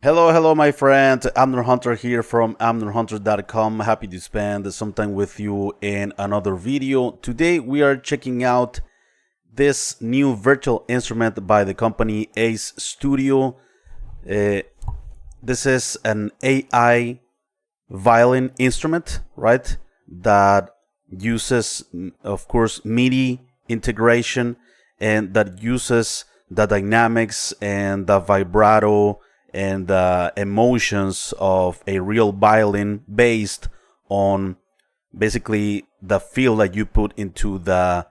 Hello, my friend. Amner Hunter here from amnerhunter.com. Happy to spend some time with you in another video. Today we are checking out this new virtual instrument by the company Ace Studio. This is an AI violin instrument, right? That uses, of course, MIDI integration and that uses the dynamics and the vibrato and the emotions of a real violin based on basically the feel that you put into the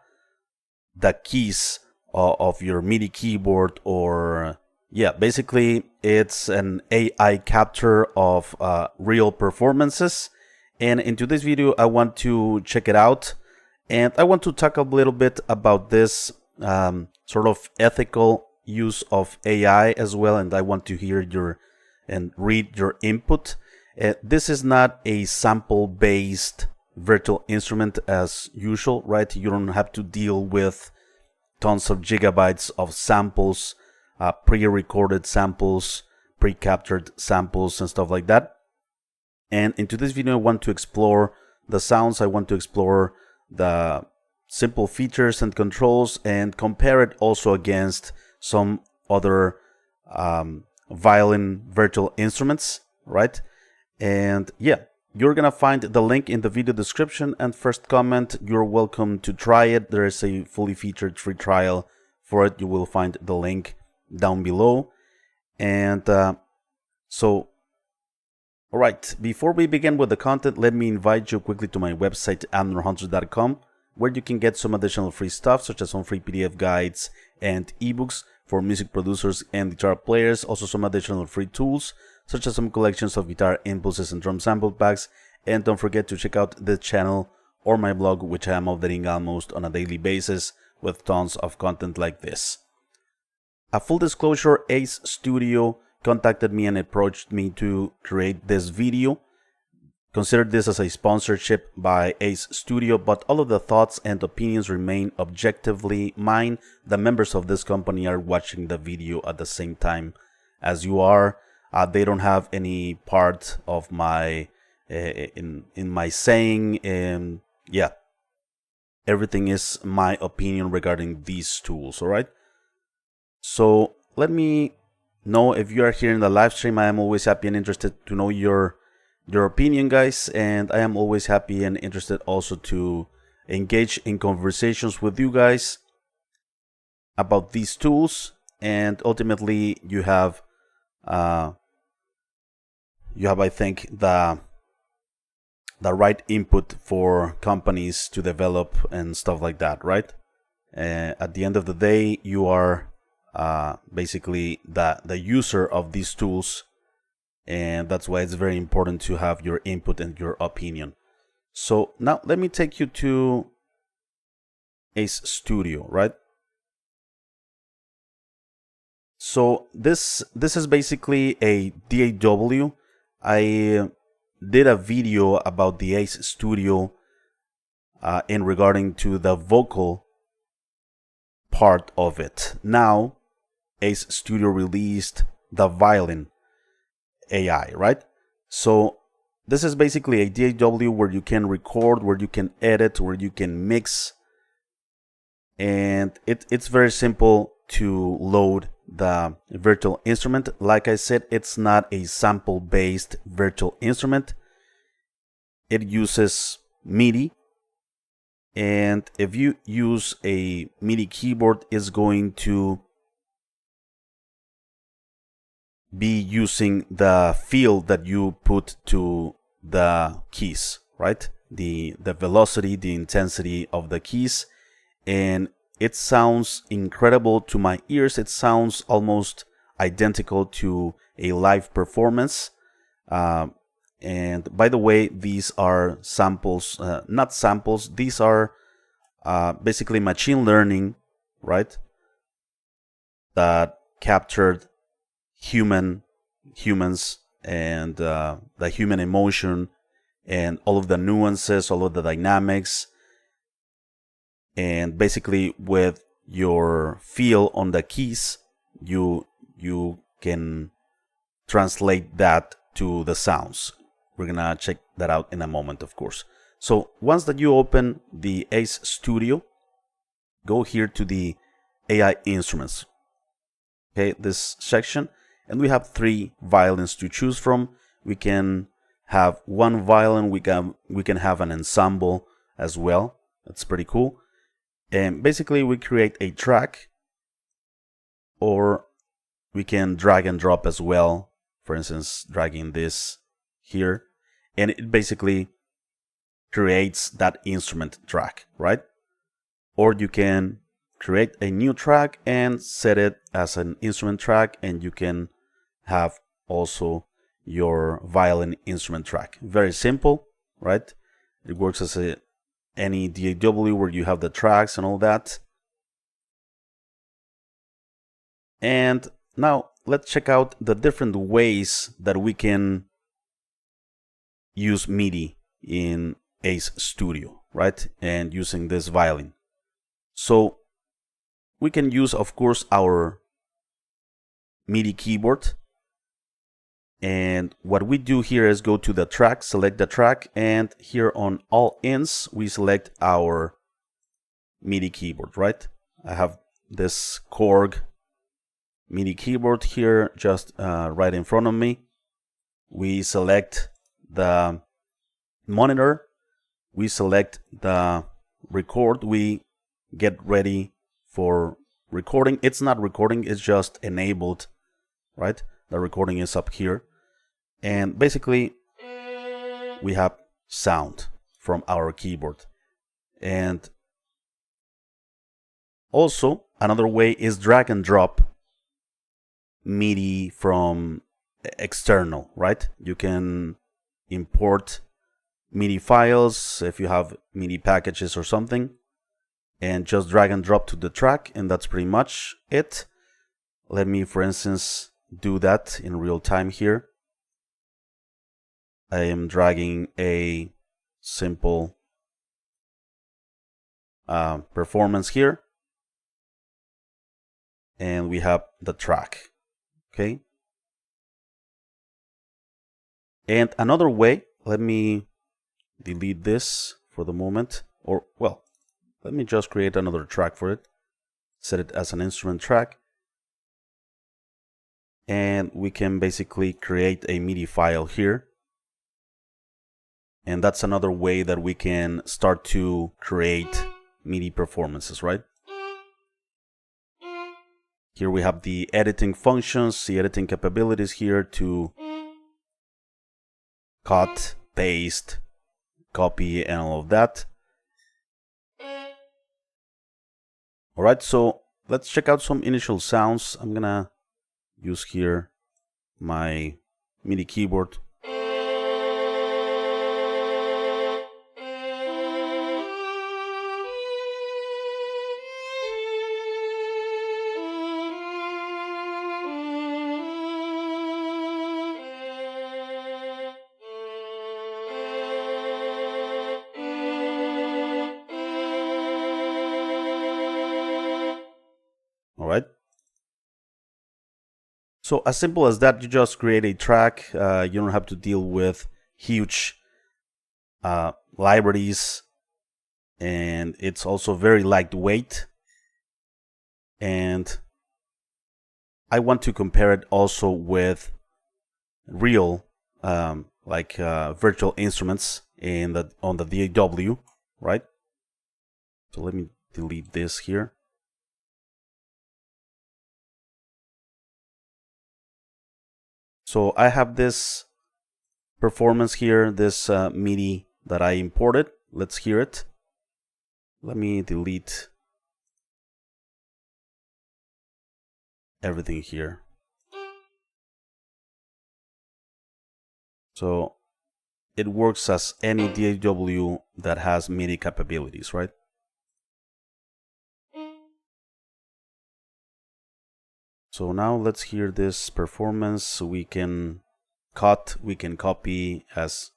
keys of your MIDI keyboard. Or yeah, basically it's an AI capture of real performances. And in today's video I want to check it out, and I want to talk a little bit about this sort of ethical use of AI as well, and I want to hear your and read your input. This is not a sample based virtual instrument as usual, right? You don't have to deal with tons of gigabytes of samples, pre-recorded samples, pre-captured samples and stuff like that. And into this video I want to explore the sounds, I want to explore the simple features and controls and compare it also against some other violin virtual instruments, right? And yeah, you're gonna find the link in the video description, and first comment, you're welcome to try it. There is a fully featured free trial for it. You will find the link down below. And so alright, before we begin with the content, let me invite you quickly to my website amnerhunter.com, where you can get some additional free stuff, such as some free PDF guides and ebooks for music producers and guitar players. Also some additional free tools, such as some collections of guitar impulses and drum sample packs. And don't forget to check out the channel or my blog, which I am updating almost on a daily basis with tons of content like this. A full disclosure, Ace Studio contacted me and approached me to create this video. Consider this as a sponsorship by Ace Studio, but all of the thoughts and opinions remain objectively mine. The members of this company are watching the video at the same time as you are. They don't have any part of my in my saying, and yeah, everything is my opinion regarding these tools. All right. So let me know if you are here in the live stream. I am always happy and interested to know your opinion, guys, and I am always happy and interested also to engage in conversations with you guys about these tools. And ultimately you have I think the right input for companies to develop and stuff like that, right? At the end of the day, you are basically the user of these tools, and that's why it's very important to have your input and your opinion. So now let me take you to Ace Studio, right? So this is basically a DAW. I did a video about the Ace Studio in regarding to the vocal part of it. Now Ace Studio released the violin AI, right? So this is basically a DAW where you can record, where you can edit, where you can mix, and it's very simple to load the virtual instrument. Like I said, it's not a sample based virtual instrument. It uses MIDI, and if you use a MIDI keyboard, it's going to be using the feel that you put to the keys, right? The velocity, the intensity of the keys, and it sounds incredible to my ears. It sounds almost identical to a live performance. And by the way, these are samples, not samples. These are basically machine learning, right? That captured humans and the human emotion and all of the nuances, all of the dynamics, and basically with your feel on the keys, you can translate that to the sounds. We're gonna check that out in a moment, of course. So once that you open the Ace Studio, go here to the AI instruments. Okay, this section, and we have 3 violins to choose from. We can have one violin, we can have an ensemble as well. That's pretty cool. And basically we create a track, or we can drag and drop as well. For instance, dragging this here, and it basically creates that instrument track, right? Or you can create a new track and set it as an instrument track, and you can have also your violin instrument track. Very simple, right? It works as any DAW where you have the tracks and all that. And now let's check out the different ways that we can use MIDI in Ace Studio, right? And using this violin. So we can use, of course, our MIDI keyboard. And what we do here is go to the track, select the track, and here on all ins, we select our MIDI keyboard, right? I have this Korg MIDI keyboard here just right in front of me. We select the monitor, we select the record, we get ready for recording. It's not recording, it's just enabled, right? The recording is up here. And basically we have sound from our keyboard. And also another way is drag and drop MIDI from external, right? You can import MIDI files if you have MIDI packages or something, and just drag and drop to the track, and that's pretty much it. Let me, for instance, do that in real time here. I am dragging a simple performance here, and we have the track. Okay. And another way, let me delete this for the moment, or well, let me just create another track for it, set it as an instrument track, and we can basically create a MIDI file here. And that's another way that we can start to create MIDI performances, right? Here we have the editing functions, the editing capabilities here to cut, paste, copy, and all of that. Alright, so let's check out some initial sounds. I'm gonna use here my MIDI keyboard. Alright. So as simple as that, you just create a track. You don't have to deal with huge libraries, and it's also very lightweight. And I want to compare it also with real virtual instruments on the DAW, right? So let me delete this here. So I have this performance here, this MIDI that I imported. Let's hear it. Let me delete everything here. So it works as any DAW that has MIDI capabilities, right? So now let's hear this performance. We can cut, we can copy as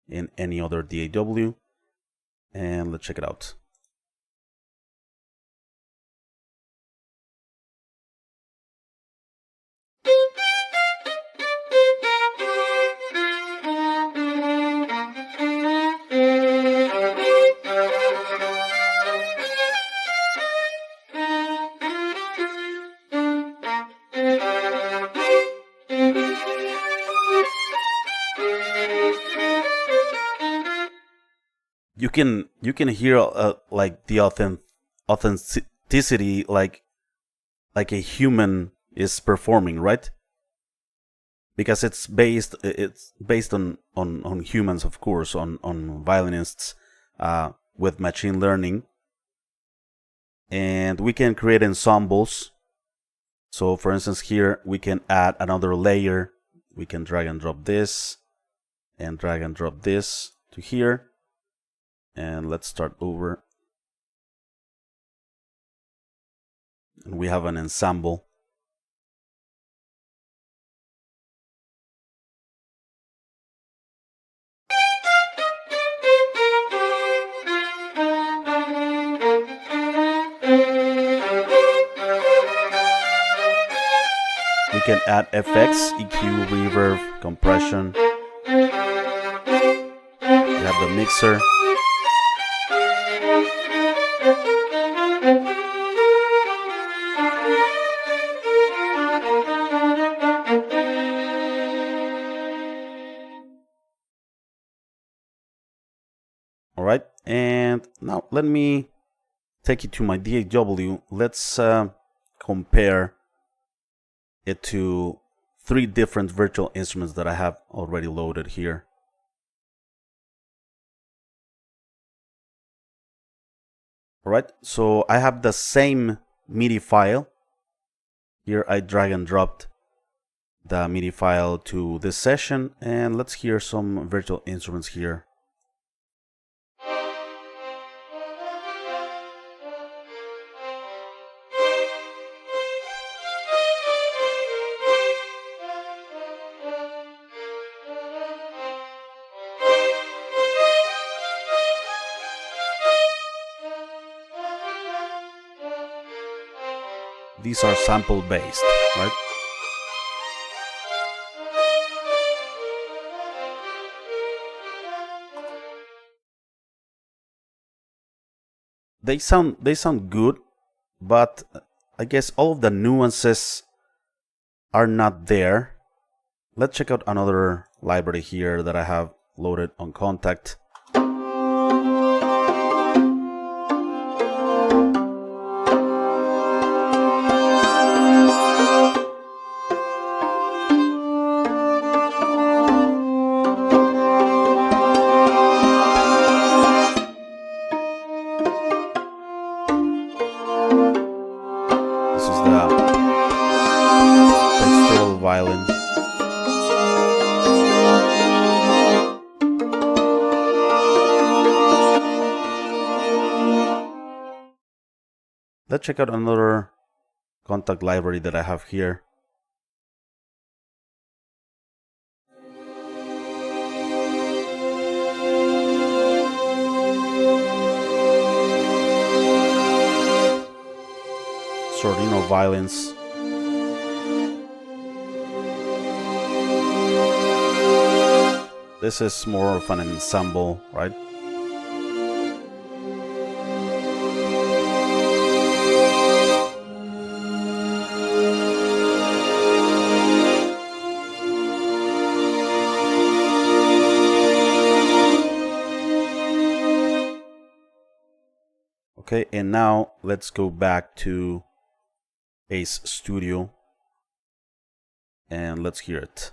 in any other DAW, and let's check it out. you can hear like the authenticity, like a human is performing, right? Because it's based on humans, of course, on violinists with machine learning. And we can create ensembles. So for instance, here we can add another layer. We can drag and drop this and drag and drop this to here. And let's start over. And we have an ensemble. We can add effects, EQ, reverb, compression. We have the mixer. All right, and now let me take you to my DAW. Let's compare it to 3 different virtual instruments that I have already loaded here. All right, so I have the same MIDI file. Here I drag and dropped the MIDI file to this session, and let's hear some virtual instruments here. These are sample based, right? They sound good, but I guess all of the nuances are not there. Let's check out another library here that I have loaded on Contact. Violin. Let's check out another Contact library that I have here. Sordino violins. This is more of an ensemble, right? Okay, and now let's go back to Ace Studio and let's hear it.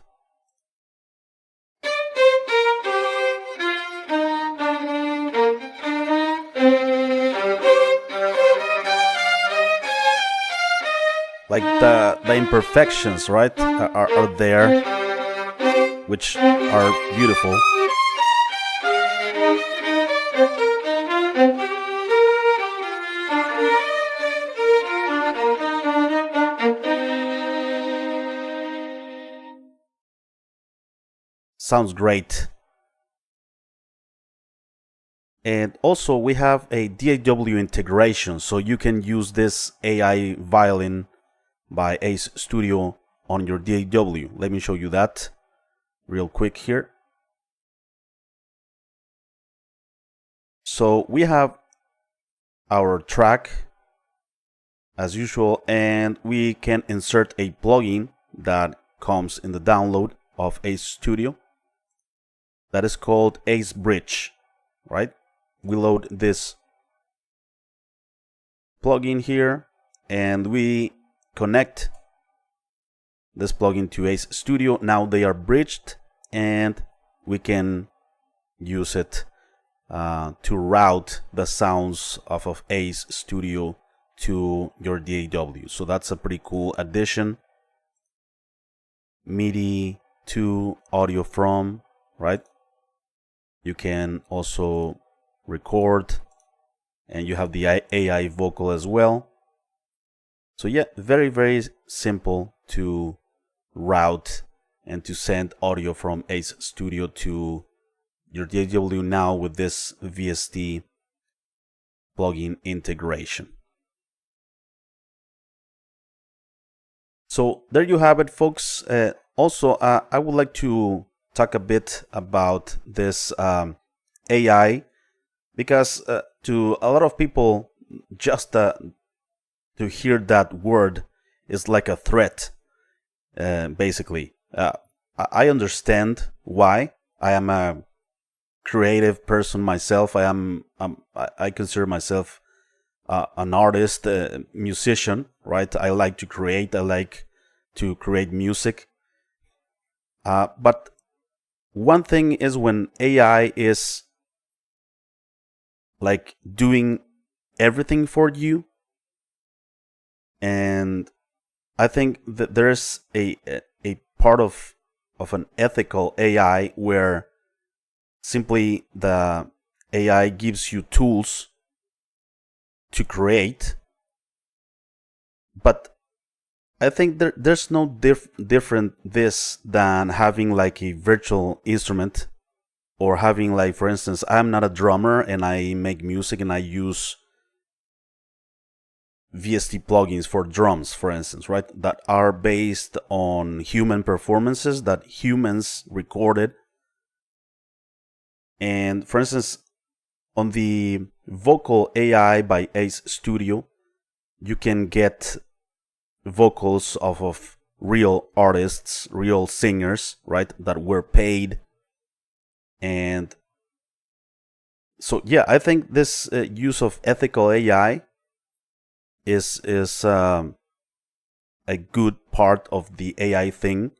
Like the imperfections, right, are there, which are beautiful. Sounds great. And also we have a DAW integration, so you can use this AI Violin by Ace Studio on your DAW. Let me show you that real quick here. So we have our track as usual, and we can insert a plugin that comes in the download of Ace Studio that is called Ace Bridge, right? we load this plugin here and we connect this plugin to Ace Studio. Now they are bridged and we can use it to route the sounds off of Ace Studio to your DAW. So that's a pretty cool addition. MIDI to audio from, right? You can also record, and you have the AI vocal as well. So yeah, very, very simple to route and to send audio from Ace Studio to your DAW now with this VST plugin integration. So there you have it, folks. Also, I would like to talk a bit about this AI, because to a lot of people, just to hear that word is like a threat, basically. I understand why. I am a creative person myself. I consider myself an artist, a musician, right? I like to create. I like to create music. But one thing is when AI is like doing everything for you, and I think that there's a part of an ethical AI where simply the AI gives you tools to create, but I think there's no different this than having like a virtual instrument, or having, like, for instance, I'm not a drummer and I make music and I use VST plugins for drums, for instance, right? That are based on human performances that humans recorded. And for instance, on the vocal AI by Ace Studio, you can get vocals of real artists, real singers, right, that were paid. And so yeah, I think this use of ethical AI is a good part of the AI thing.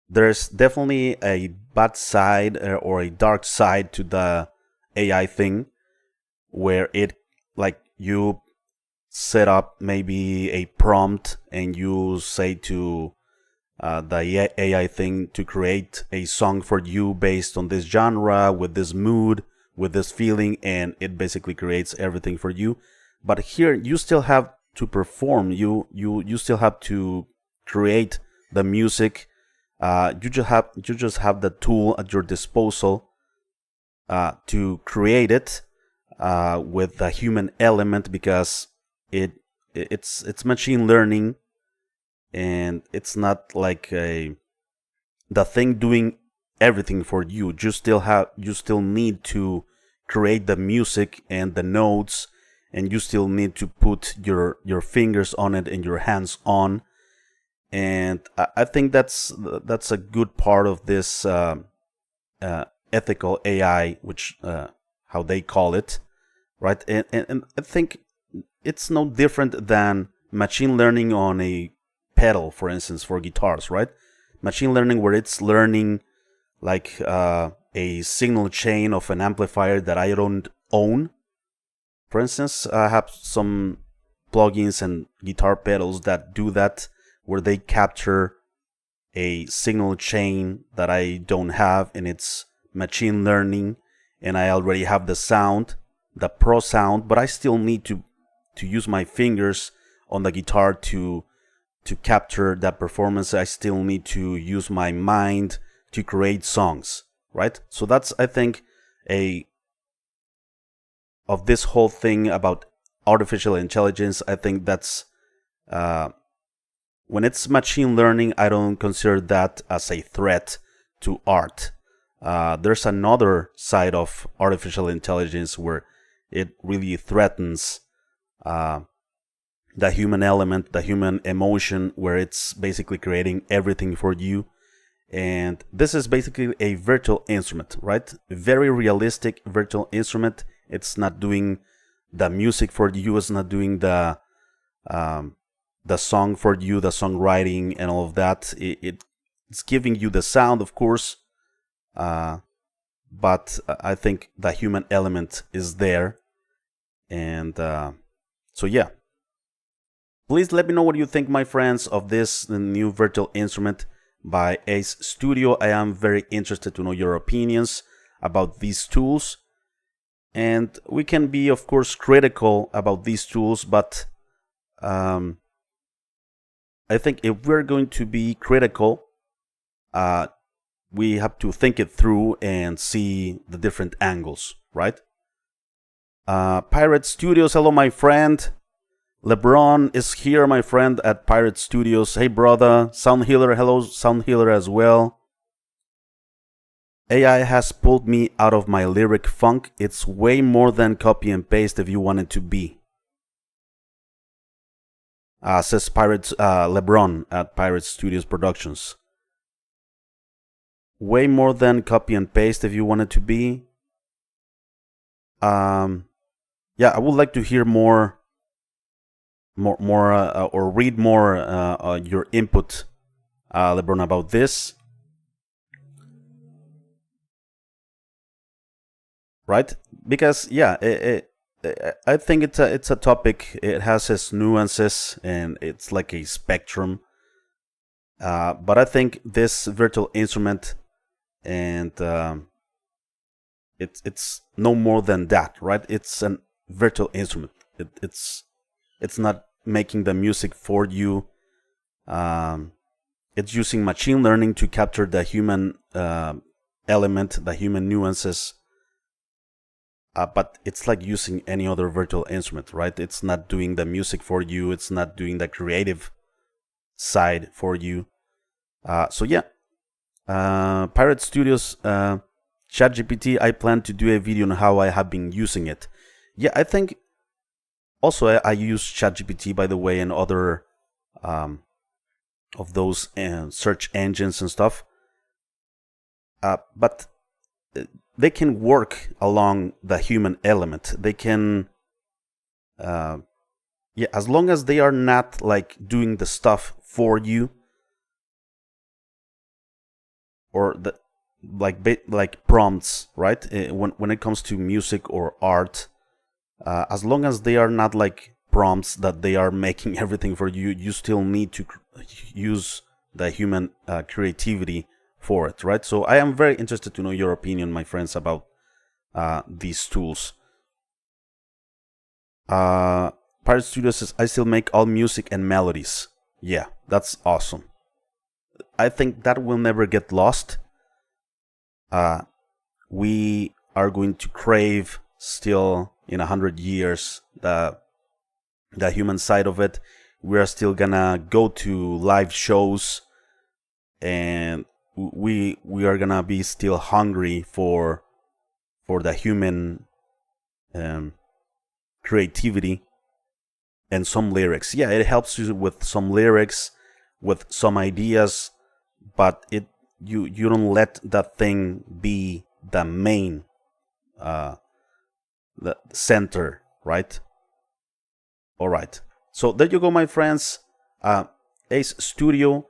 There's definitely a bad side or a dark side to the AI thing, where it, like, you set up maybe a prompt and you say to the AI thing to create a song for you based on this genre, with this mood, with this feeling, and it basically creates everything for you. But here you still have to perform. You still have to create the music. You just have the tool at your disposal to create it with the human element, because it's machine learning, and it's not like the thing doing everything for you. You still need to create the music and the notes, and you still need to put your fingers on it and your hands on. And I think that's a good part of this ethical AI, which how they call it, right? And I think it's no different than machine learning on a pedal, for instance, for guitars, right? Machine learning where it's learning like a signal chain of an amplifier that I don't own. For instance, I have some plugins and guitar pedals that do that, where they capture a signal chain that I don't have, and it's machine learning, and I already have the sound, the pro sound, but I still need to use my fingers on the guitar to capture that performance. I still need to use my mind to create songs, right? So that's, I think, of this whole thing about artificial intelligence. I think that's when it's machine learning, I don't consider that as a threat to art. There's another side of artificial intelligence where it really threatens the human element, the human emotion, where it's basically creating everything for you. And this is basically a virtual instrument, right? A very realistic virtual instrument, It's not doing the music for you. It's not doing the song for you, the songwriting and all of that. It's giving you the sound, of course, but I think the human element is there. And so yeah, please let me know what you think, my friends, of this new virtual instrument by Ace Studio. I am very interested to know your opinions about these tools. And we can be, of course, critical about these tools, but I think if we're going to be critical, we have to think it through and see the different angles, right? Pirate Studios, hello, my friend. LeBron is here, my friend, at Pirate Studios. Hey, brother. Sound Healer, hello, Sound Healer as well. AI has pulled me out of my lyric funk. It's way more than copy and paste if you want it to be. Says LeBron at Pirate Studios Productions. Way more than copy and paste if you want it to be. Yeah, I would like to hear more or read more your input, LeBron, about this. Right? Because yeah, I think it's a topic. It has its nuances and it's like a spectrum. But I think this virtual instrument and it's no more than that, right? It's a virtual instrument. It's not making the music for you. It's using machine learning to capture the human element, the human nuances. But it's like using any other virtual instrument, right? It's not doing the music for you. It's not doing the creative side for you. So yeah, Pirate Studios, ChatGPT, I plan to do a video on how I have been using it. Yeah, I think also I use ChatGPT, by the way, and other of those search engines and stuff. But they can work along the human element. They can, yeah, as long as they are not like doing the stuff for you, or the like prompts, right? When it comes to music or art, as long as they are not like prompts that they are making everything for you, you still need to use the human creativity for it, right? So I am very interested to know your opinion, my friends, about these tools. Pirate Studio says, I still make all music and melodies. Yeah, that's awesome. I think that will never get lost. We are going to crave still in 100 years the human side of it. We are still gonna go to live shows, and we are gonna be still hungry for the human creativity and some lyrics. Yeah, it helps you with some lyrics, with some ideas, but you don't let that thing be the main the center, right? All right. So there you go, my friends. Ace Studio.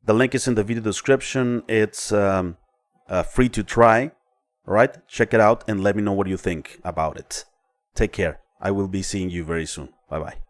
The link is in the video description. It's free to try. All right, check it out and let me know what you think about it. Take care. I will be seeing you very soon. Bye-bye.